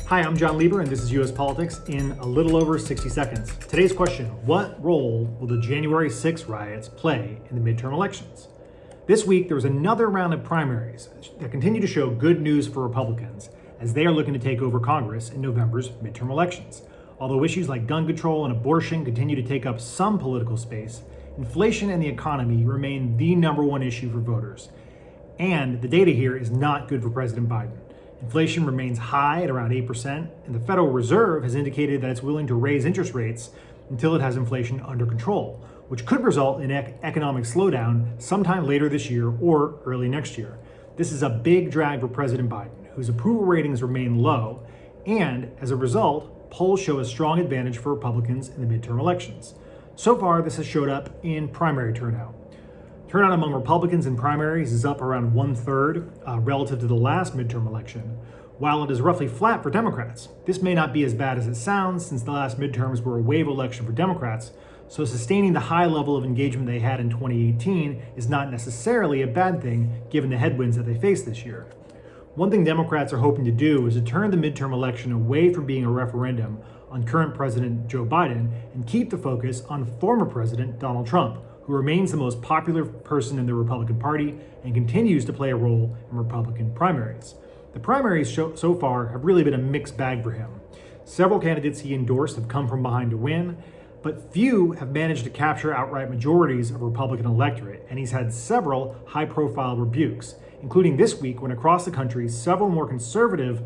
Hi, I'm Jon Lieber, and this is U.S. Politics in a little over 60 seconds. Today's question: what role will the January 6 riots play in the midterm elections? This week, there was another round of primaries that continue to show good news for Republicans as they are looking to take over Congress in November's midterm elections. Although issues like gun control and abortion continue to take up some political space, inflation and the economy remain the number one issue for voters. And the data here is not good for President Biden. Inflation remains high at around 8%, and the Federal Reserve has indicated that it's willing to raise interest rates until it has inflation under control, which could result in economic slowdown sometime later this year or early next year. This is a big drag for President Biden, whose approval ratings remain low, and as a result, polls show a strong advantage for Republicans in the midterm elections. So far, this has showed up in primary turnout. Turnout among Republicans in primaries is up around 1/3 relative to the last midterm election, while it is roughly flat for Democrats. This may not be as bad as it sounds, since the last midterms were a wave election for Democrats, so sustaining the high level of engagement they had in 2018 is not necessarily a bad thing given the headwinds that they face this year. One thing Democrats are hoping to do is to turn the midterm election away from being a referendum on current President Joe Biden and keep the focus on former President Donald Trump, who remains the most popular person in the Republican Party and continues to play a role in Republican primaries. The primaries so far have really been a mixed bag for him. Several candidates he endorsed have come from behind to win, but few have managed to capture outright majorities of Republican electorate, and he's had several high-profile rebukes, including this week when across the country several more conservative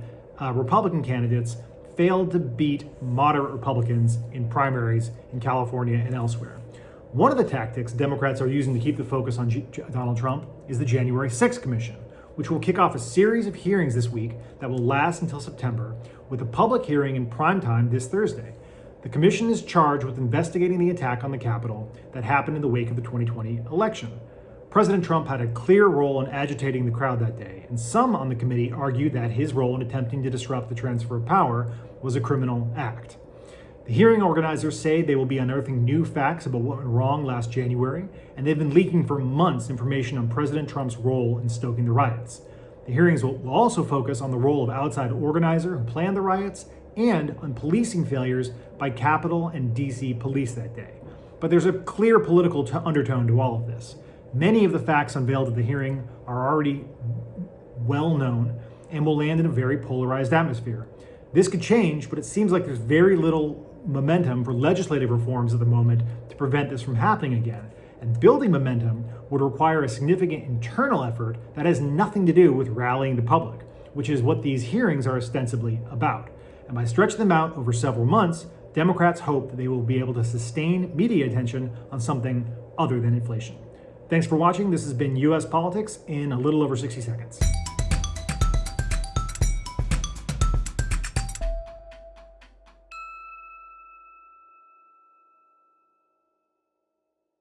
Republican candidates failed to beat moderate Republicans in primaries in California and elsewhere. One of the tactics Democrats are using to keep the focus on Donald Trump is the January 6th Commission, which will kick off a series of hearings this week that will last until September, with a public hearing in prime time this Thursday. The commission is charged with investigating the attack on the Capitol that happened in the wake of the 2020 election. President Trump had a clear role in agitating the crowd that day, and some on the committee argued that his role in attempting to disrupt the transfer of power was a criminal act. The hearing organizers say they will be unearthing new facts about what went wrong last January, and they've been leaking for months information on President Trump's role in stoking the riots. The hearings will also focus on the role of outside organizer who planned the riots and on policing failures by Capitol and DC police that day. But there's a clear political undertone to all of this. Many of the facts unveiled at the hearing are already well known and will land in a very polarized atmosphere. This could change, but it seems like there's very little momentum for legislative reforms at the moment to prevent this from happening again. And building momentum would require a significant internal effort that has nothing to do with rallying the public, which is what these hearings are ostensibly about. And by stretching them out over several months, Democrats hope that they will be able to sustain media attention on something other than inflation. Thanks for watching. This has been U.S. Politics in a little over 60 seconds.